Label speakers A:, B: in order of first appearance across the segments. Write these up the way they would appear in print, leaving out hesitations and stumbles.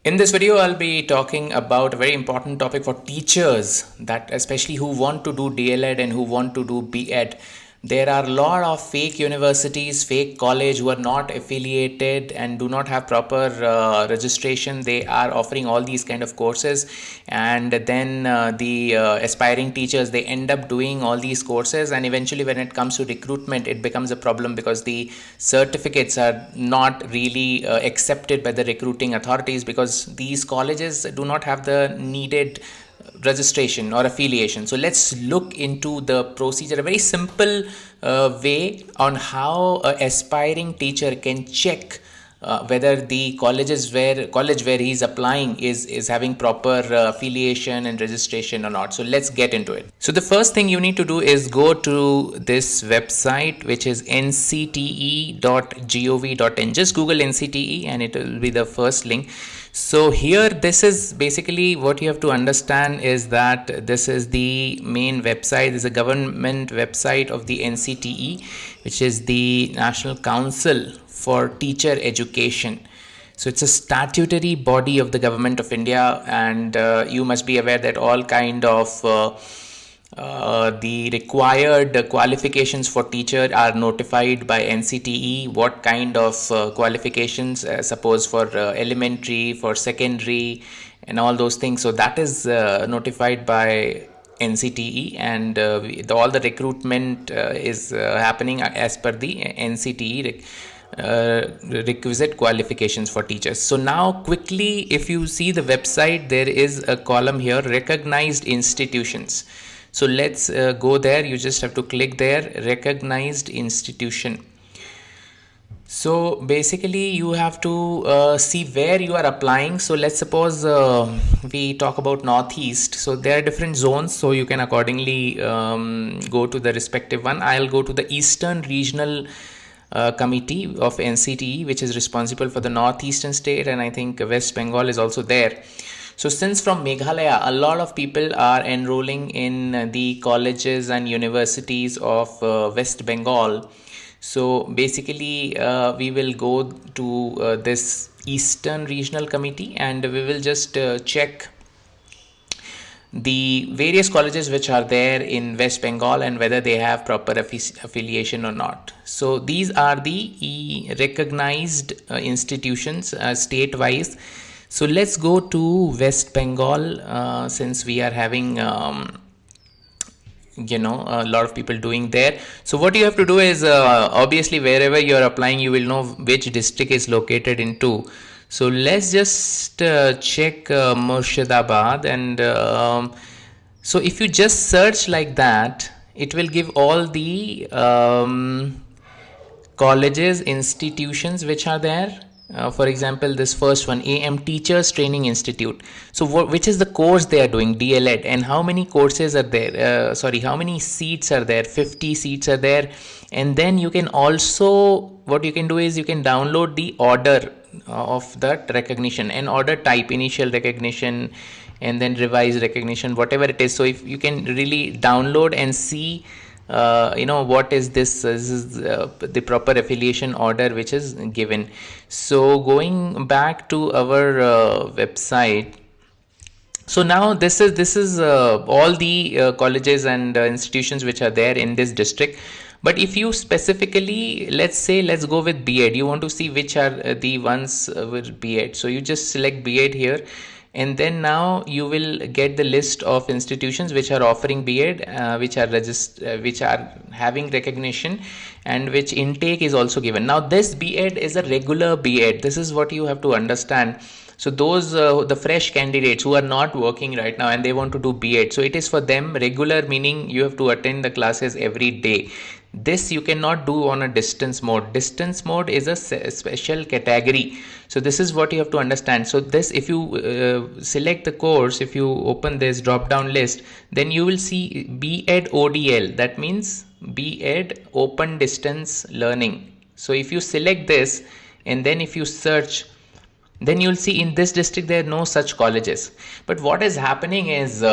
A: In this video, I'll be talking about a very important topic for teachers, that especially who want to do D.El.Ed and who want to do B.Ed. There are a lot of fake universities, fake college who are not affiliated and do not have proper registration. They are offering all these kind of courses, and then the aspiring teachers, they end up doing all these courses, and eventually when it comes to recruitment, it becomes a problem because the certificates are not really accepted by the recruiting authorities, because these colleges do not have the needed registration or affiliation. So let's look into the procedure, a very simple way on how an aspiring teacher can check whether the college where he's applying is having proper affiliation and registration or not. So let's get into it. So the first thing you need to do is go to this website, which is ncte.gov.in. Just Google NCTE and it will be the first link. So here, this is basically what you have to understand is that this is the main website. This is a government website of the NCTE, which is the National Council for Teacher Education. So it's a statutory body of the government of India, and you must be aware that all kind of the required qualifications for teacher are notified by NCTE. What kind of qualifications, suppose for elementary, for secondary, and all those things. So that is notified by NCTE, and all the recruitment is happening as per the NCTE requisite qualifications for teachers. So now quickly, if you see the website, there is a column here, recognized institutions. So let's go there. You just have to click there, recognized institution. So basically you have to see where you are applying. So let's suppose we talk about Northeast. So there are different zones, so you can accordingly go to the respective one. I'll go to the Eastern Regional Committee of NCTE, which is responsible for the Northeastern state, and I think West Bengal is also there. So since from Meghalaya, a lot of people are enrolling in the colleges and universities of West Bengal. So basically we will go to this Eastern Regional Committee, and we will just check the various colleges which are there in West Bengal and whether they have proper affiliation or not. So these are the recognized institutions state-wise. So let's go to West Bengal, since we are having a lot of people doing there. So what you have to do is obviously wherever you are applying, you will know which district is located into. So let's just check Murshidabad, and so if you just search like that, it will give all the colleges, institutions which are there. For example, this first one, AM Teachers Training Institute. So which is the course they are doing, D.El.Ed, and how many courses are there? How many seats are there? 50 seats are there. And then you can also, what you can do is you can download the order of that recognition, and order type, initial recognition, and then revised recognition, whatever it is. So if you can really download and see what is this is the proper affiliation order which is given. So going back to our website, so now this is all the colleges and institutions which are there in this district. But if you specifically, let's go with B.Ed, you want to see which are the ones with B.Ed. So you just select B.Ed here, and then now you will get the list of institutions which are offering B.Ed, which are having recognition, and which intake is also given. Now this B.Ed is a regular B.Ed. This is what you have to understand. So those the fresh candidates who are not working right now and they want to do B.Ed, so it is for them regular, meaning you have to attend the classes every day. This you cannot do on a distance mode. Distance mode is a special category. So this is what you have to understand. So this, if you select the course, if you open this drop down list, then you will see B.Ed ODL. That means B.Ed Open Distance Learning. So if you select this and then if you search, then you'll see in this district there are no such colleges. But what is happening is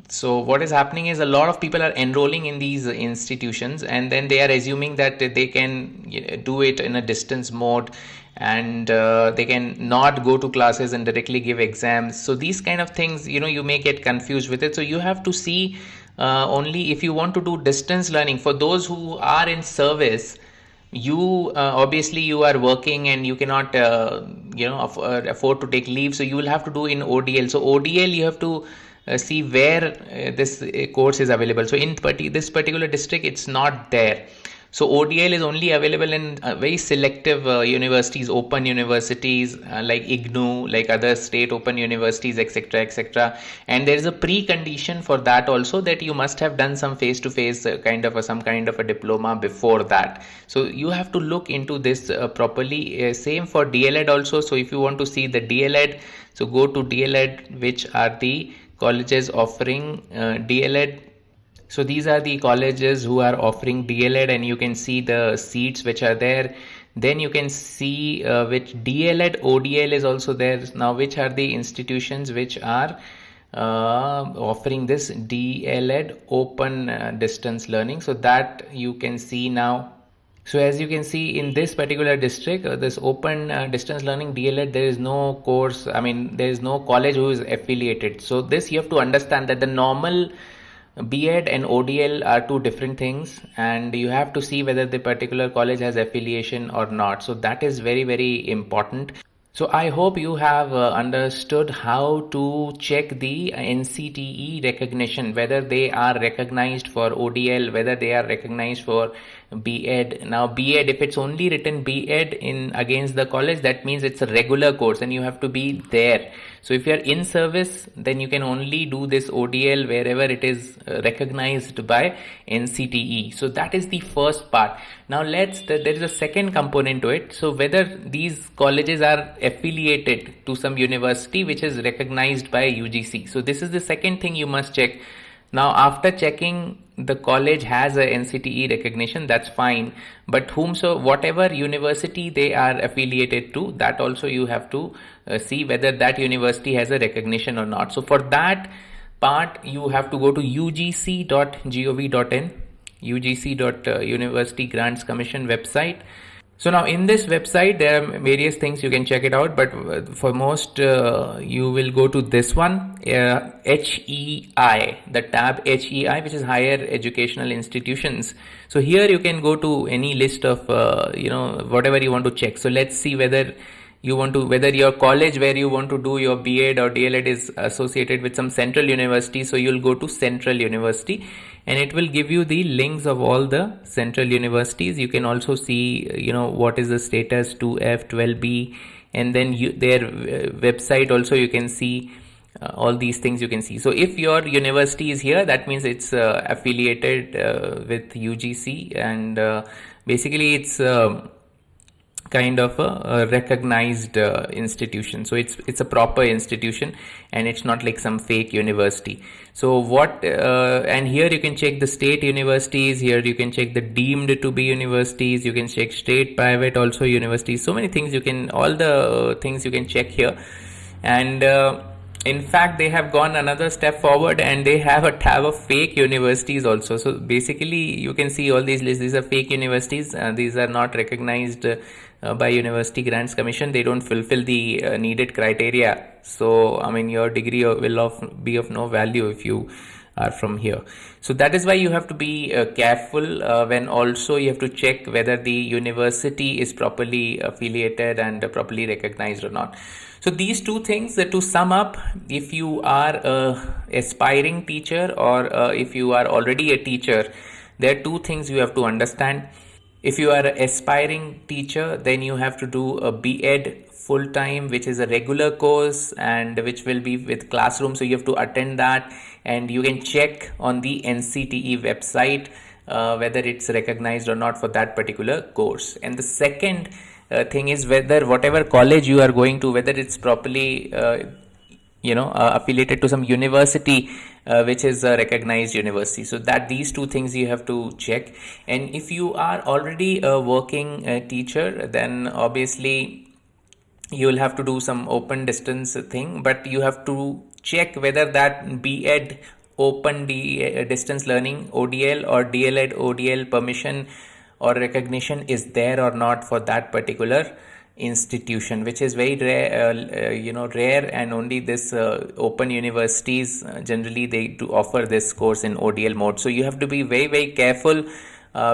A: so what is happening is a lot of people are enrolling in these institutions, and then they are assuming that they can do it in a distance mode, and they can not go to classes and directly give exams. So these kind of things, you may get confused with it. So you have to see only if you want to do distance learning. For those who are in service, you obviously you are working and you cannot afford to take leave, so you will have to do in ODL. So ODL, you have to see where this course is available. So in this particular district, it's not there. So ODL is only available in very selective universities, open universities like IGNU, like other state open universities, etc., etc. And there is a precondition for that also, that you must have done some face-to-face some kind of a diploma before that. So you have to look into this properly. Same for DLED also. So if you want to see the DLED, so go to DLED, which are the colleges offering DLED. So these are the colleges who are offering DLED, and you can see the seats which are there. Then you can see which DLED ODL is also there. Now, which are the institutions which are offering this DLED open distance learning? So that you can see now. So as you can see in this particular district, this open distance learning DLED, there is no course, there is no college who is affiliated. So this you have to understand, that the normal B.Ed and ODL are two different things, and you have to see whether the particular college has affiliation or not. So that is very, very important. So I hope you have understood how to check the NCTE recognition, whether they are recognized for ODL, whether they are recognized for B.Ed. Now B.Ed, if it's only written B.Ed in against the college, that means it's a regular course and you have to be there. So if you are in service, then you can only do this ODL wherever it is recognized by NCTE. So that is the first part. Now there is a second component to it. So whether these colleges are affiliated to some university which is recognized by UGC. So this is the second thing you must check. Now after checking the college has a NCTE recognition, that's fine, but whatever university they are affiliated to, that also you have to see whether that university has a recognition or not. So for that part, you have to go to ugc.gov.in, ugc.university grants commission website. So now in this website, there are various things you can check it out, but for most you will go to this one, HEI, the tab HEI, which is Higher Educational Institutions. So here you can go to any list of whatever you want to check. So let's see whether your college where you want to do your B.Ed or D.El.Ed is associated with some central university. So you'll go to Central University, and it will give you the links of all the central universities. You can also see, what is the status 2F, 12B, and then their website also you can see. All these things you can see. So if your university is here, that means it's affiliated with UGC, and basically it's kind of a recognized institution. So it's a proper institution, and it's not like some fake university. So and here you can check the state universities. Here you can check the deemed to be universities. You can check state, private, also universities. So many things all the things you can check here. And in fact, they have gone another step forward, and they have a tab of fake universities also. So basically you can see all these lists. These are fake universities. These are not recognized by University Grants Commission. They don't fulfill the needed criteria. So your degree will be of no value if you are from here. So that is why you have to be careful when also you have to check whether the university is properly affiliated and properly recognized or not. So these two things, to sum up, if you are a aspiring teacher or if you are already a teacher, there are two things you have to understand. If you are an aspiring teacher, then you have to do a B.Ed full-time, which is a regular course and which will be with classroom. So you have to attend that, and you can check on the NCTE website whether it's recognized or not for that particular course. And the second thing is whether whatever college you are going to, whether it's properly affiliated to some university which is a recognized university. So that these two things you have to check. And if you are already a working teacher, then obviously you will have to do some open distance thing, but you have to check whether that B.Ed open distance learning ODL or D.El.Ed ODL permission or recognition is there or not for that particular institution, which is very rare, rare, and only this open universities generally they do offer this course in ODL mode. So you have to be very, very careful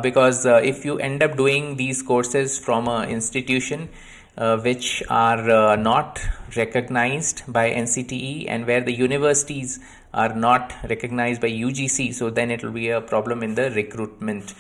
A: because if you end up doing these courses from an institution which are not recognized by NCTE and where the universities are not recognized by UGC, so then it will be a problem in the recruitment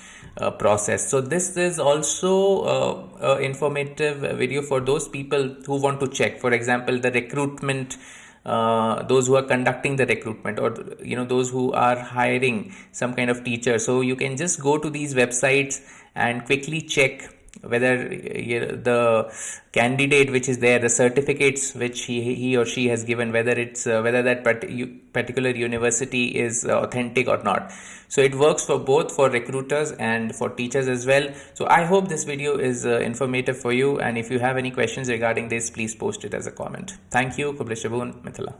A: process. So this is also informative video for those people who want to check, for example, the recruitment, those who are conducting the recruitment, or those who are hiring some kind of teacher. So you can just go to these websites and quickly check whether the candidate which is there, the certificates which he or she has given, whether it's whether that particular university is authentic or not. So it works for both for recruiters and for teachers as well. So I hope this video is informative for you, and if you have any questions regarding this, please post it as a comment. Thank you. Kubla Shabun, Mithila.